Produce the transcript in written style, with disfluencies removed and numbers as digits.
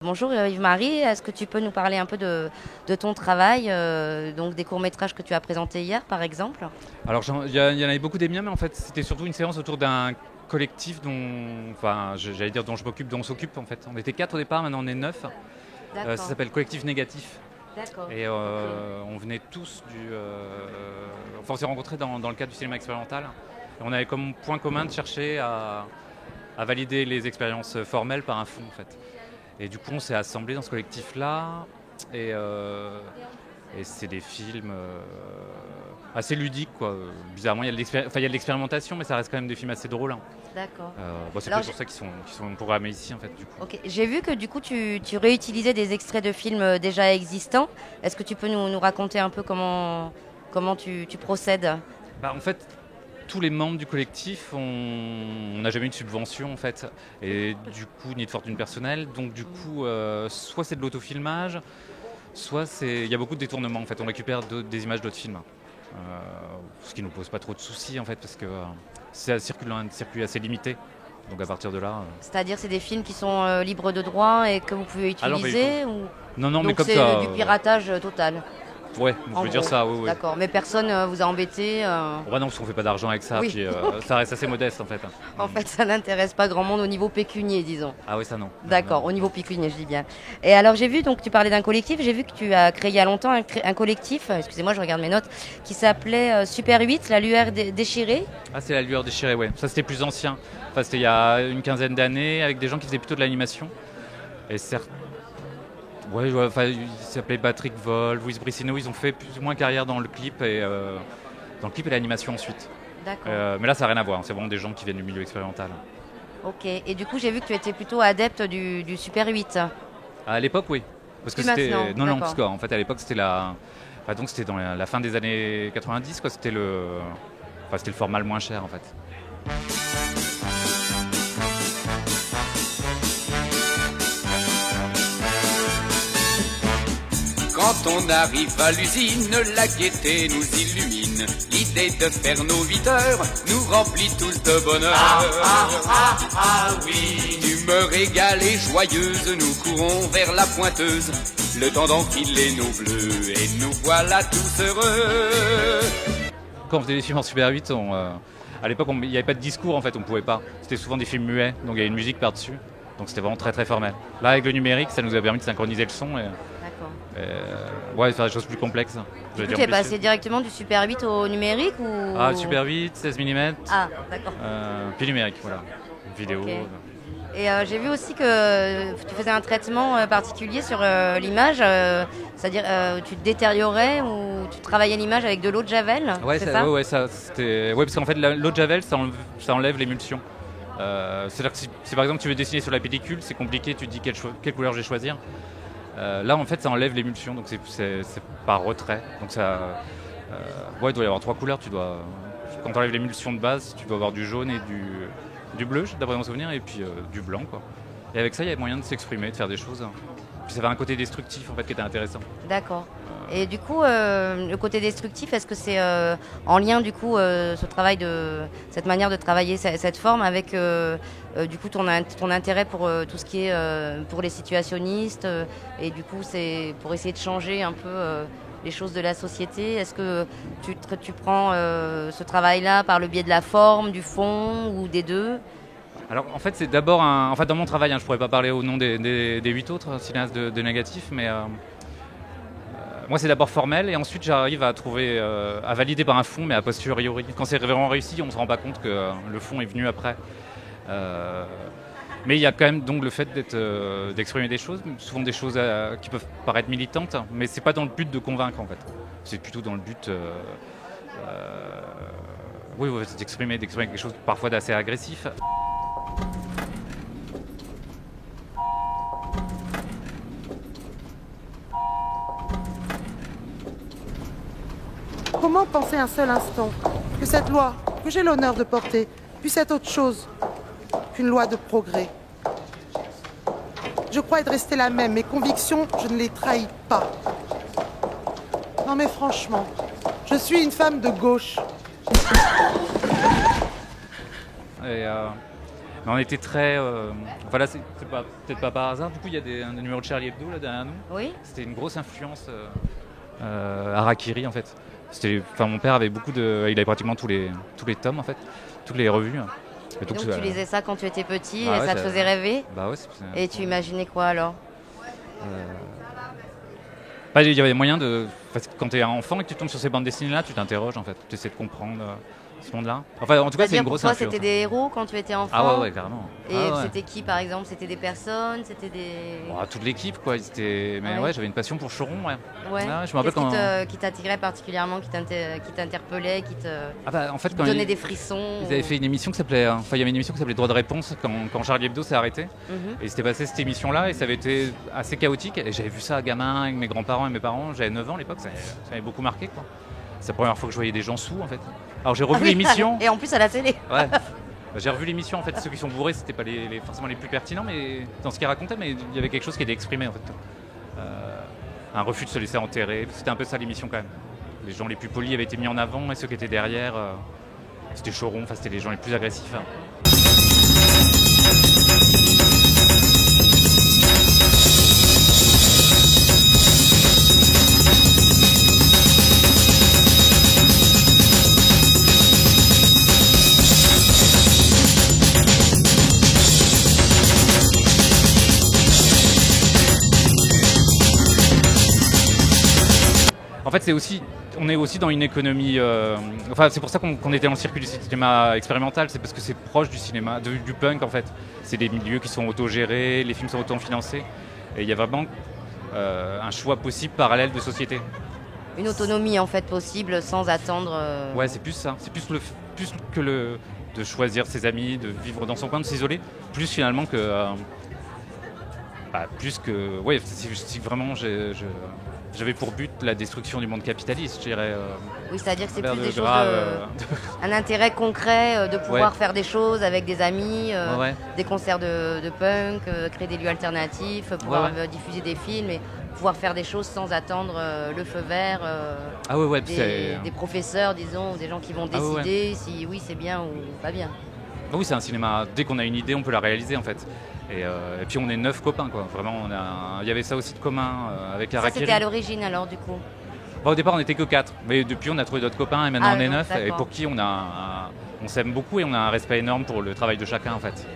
Bonjour Yves-Marie, est-ce que tu peux nous parler un peu de ton travail, donc des courts-métrages que tu as présentés hier par exemple? Alors, il y en avait beaucoup des miens, mais en fait, c'était surtout une séance autour d'un collectif dont, enfin, j'allais dire dont je m'occupe, dont on s'occupe en fait. On était 4 au départ, maintenant on est 9. Ça D'accord, s'appelle Collectif Négatif. d'accord, Et ok. on venait tous enfin, on s'est rencontrés dans le cadre du cinéma expérimental. Et on avait comme point commun de chercher à valider les expériences formelles par un fond en fait. Et du coup, on s'est assemblés dans ce collectif-là. Et, euh, et c'est des films assez ludiques, quoi. Bizarrement, il y a de l'expérimentation, mais ça reste quand même des films assez drôles, hein. D'accord. Bon, c'est Alors, peut-être pour ça qu'ils sont programmés ici, en fait, du coup. ok, j'ai vu que du coup tu réutilisais des extraits de films déjà existants. Est-ce que tu peux nous raconter un peu comment tu procèdes? Bah, en fait, tous les membres du collectif, on n'a jamais eu de subvention, en fait. Et du coup, ni de fortune personnelle. Donc, du coup, soit c'est de l'autofilmage, soit il y a beaucoup de détournements, en fait. On récupère des images d'autres films. Ce qui nous pose pas trop de soucis, en fait, parce que ça circule dans un circuit assez limité. Donc à partir de là. C'est-à-dire c'est des films qui sont libres de droit et que vous pouvez Ah non, pas du tout. utiliser ou... Non, non, mais Donc comme c'est ça. du piratage total, Ouais, on en peut dire gros. ça, oui, oui. D'accord, mais personne vous a embêté. Bon, bah non, parce qu'on fait pas d'argent avec ça, Oui. puis ça reste assez modeste en fait. En fait, ça n'intéresse pas grand monde au niveau pécunier, disons. Ah oui, ça non. Non, non, D'accord, non. au niveau pécunier, je dis bien. Et alors, j'ai vu, donc tu parlais d'un collectif, j'ai vu que tu as créé il y a longtemps un collectif, excusez-moi, je regarde mes notes, qui s'appelait Super 8, la lueur déchirée. Ah, c'est la lueur déchirée, ouais. Ça c'était plus ancien. Enfin, c'était il y a une quinzaine d'années, avec des gens qui faisaient plutôt de l'animation. Et certes. Ouais, ouais, enfin, ils s'appelaient Patrick Vol, Louise Brissino, ils ont fait plus ou moins carrière dans le clip et l'animation ensuite. D'accord, Mais là, ça n'a rien à voir, c'est vraiment des gens qui viennent du milieu expérimental. ok. Et du coup, j'ai vu que tu étais plutôt adepte du Super 8. À l'époque, oui. Parce que Plus maintenant, c'était. Non, non, parce d'accord. qu'en fait, à l'époque, c'était la. Enfin, donc, c'était dans la fin des années 90, quoi. Enfin, c'était le format le moins cher, en fait. Quand on arrive à l'usine, la gaieté nous illumine. L'idée de faire nos 8 heures nous remplit tous de bonheur. Ah oui. D'humeur égale et joyeuse, nous courons vers la pointeuse. Le temps d'enfiler nos bleus et nous voilà tous heureux. Quand on faisait des films en Super 8, à l'époque, il n'y avait pas de discours, en fait, on pouvait pas. C'était souvent des films muets, donc il y avait une musique par-dessus. Donc c'était vraiment très très formel. Là, avec le numérique, ça nous a permis de synchroniser le son D'accord. ouais, faire des choses plus complexes. Je Du veux coup, dire tu es ambitieuses. passé directement du Super 8 au numérique ou... Ah, Super 8, 16 mm, Ah, d'accord. puis numérique, voilà. Vidéo. Ok. Et j'ai vu aussi que tu faisais un traitement particulier sur l'image, c'est-à-dire tu détériorais ou tu travaillais l'image avec de l'eau de Javel, Ouais, c'est ça? ouais, ça, c'était. Ouais, parce qu'en fait, l'eau de Javel, ça enlève l'émulsion. C'est-à-dire que si par exemple tu veux dessiner sur la pellicule, c'est compliqué, tu te dis quelle couleur je vais choisir. Là, en fait, ça enlève l'émulsion, donc c'est par retrait. Donc ça. Ouais, il doit y avoir 3 couleurs. Quand tu enlèves l'émulsion de base, tu dois avoir du jaune et du bleu, d'après mon souvenir, et puis du blanc, quoi. Et avec ça, il y avait moyen de s'exprimer, de faire des choses. Puis ça avait un côté destructif, en fait, qui était intéressant. D'accord. Et du coup, le côté destructif, est-ce que c'est en lien du coup ce travail cette manière de travailler cette forme avec du coup ton intérêt pour tout ce qui est pour les situationnistes et du coup c'est pour essayer de changer un peu les choses de la société. Est-ce que tu prends ce travail-là par le biais de la forme, du fond ou des deux? Alors, en fait, c'est d'abord un. Enfin, dans mon travail, hein, je pourrais pas parler au nom des 8 autres cinéastes de négatif, mais moi, c'est d'abord formel et ensuite j'arrive à trouver, à valider par un fond, mais a posteriori. Quand c'est vraiment réussi, on se rend pas compte que le fond est venu après. Euh, mais il y a quand même donc le fait d'exprimer des choses, souvent des choses qui peuvent paraître militantes, mais c'est pas dans le but de convaincre en fait. C'est plutôt dans le but, oui, ouais, c'est d'exprimer quelque chose parfois d'assez agressif. Comment penser un seul instant que cette loi, que j'ai l'honneur de porter, puisse être autre chose qu'une loi de progrès? Je crois être restée la même. Mes convictions, je ne les trahis pas. Non mais franchement, je suis une femme de gauche. Et, Mais on était très... Enfin là, c'est peut-être pas par hasard. Du coup, il y a un numéro de Charlie Hebdo là derrière nous. Oui. C'était une grosse influence Harakiri en fait. Mon père avait il avait pratiquement tous les tomes en fait, toutes les revues. Et donc tu lisais ça quand tu étais petit Ah et ouais, ça te faisait rêver. Bah ouais. Et tu imaginais quoi alors? Il y avait moyen de... Parce que quand tu es un enfant et que tu tombes sur ces bandes dessinées là, tu t'interroges en fait. Tu essaies de comprendre ce monde-là. Enfin en tout cas c'est une grosse toi, influence. C'était des héros quand tu étais enfant? Ah ouais, carrément. Et ah ouais. c'était qui par exemple? C'était des personnes? C'était des... Toute l'équipe quoi. Mais ouais, j'avais une passion pour Choron. Ouais. Ouais. Je me rappelle quand... qui t'attirait particulièrement, qui t'interpellait, qui te en fait, quand donnait des frissons? Ils avaient fait une émission qui s'appelait... il y avait une émission qui s'appelait Droit de réponse quand Charlie Hebdo s'est arrêté. Et il s'était passé cette émission-là et ça avait été assez chaotique. Et j'avais vu ça gamin avec mes grands-parents et mes parents. J'avais 9 ans à l'époque, ça m'avait beaucoup marqué quoi. C'est la première fois que je voyais des gens sous en fait. Alors j'ai revu l'émission. Et en plus à la télé. Ouais. J'ai revu l'émission en fait. Ceux qui sont bourrés, c'était pas forcément les plus pertinents, mais dans ce qu'ils racontaient, mais il y avait quelque chose qui était exprimé en fait. Un refus de se laisser enterrer. C'était un peu ça l'émission quand même. Les gens les plus polis avaient été mis en avant et ceux qui étaient derrière, c'était Choron. Enfin, c'était les gens les plus agressifs. Hein. En fait, on est aussi dans une économie. C'est pour ça qu'on était dans le circuit du cinéma expérimental, c'est parce que c'est proche du cinéma, du punk en fait. C'est des milieux qui sont autogérés, les films sont auto-financés, et il y a vraiment un choix possible parallèle de société. Une autonomie en fait possible sans attendre. Ouais, c'est plus ça. C'est plus que de choisir ses amis, de vivre dans son coin, de s'isoler, plus finalement que. Ouais, si vraiment j'avais pour but la destruction du monde capitaliste, je dirais. Oui, c'est-à-dire que c'est plus des choses, un intérêt concret de pouvoir faire des choses avec des amis, des concerts de punk, créer des lieux alternatifs, pouvoir diffuser des films et pouvoir faire des choses sans attendre le feu vert des professeurs, disons, ou des gens qui vont décider si oui c'est bien ou pas bien. Oui, c'est un cinéma, dès qu'on a une idée, on peut la réaliser en fait. Et puis on est 9 copains quoi, vraiment il y avait ça aussi de commun avec Harakiri. Ça c'était à l'origine alors du coup? Au départ on était que 4, mais depuis on a trouvé d'autres copains et maintenant on est 9 et pour qui on s'aime beaucoup et on a un respect énorme pour le travail de chacun en fait.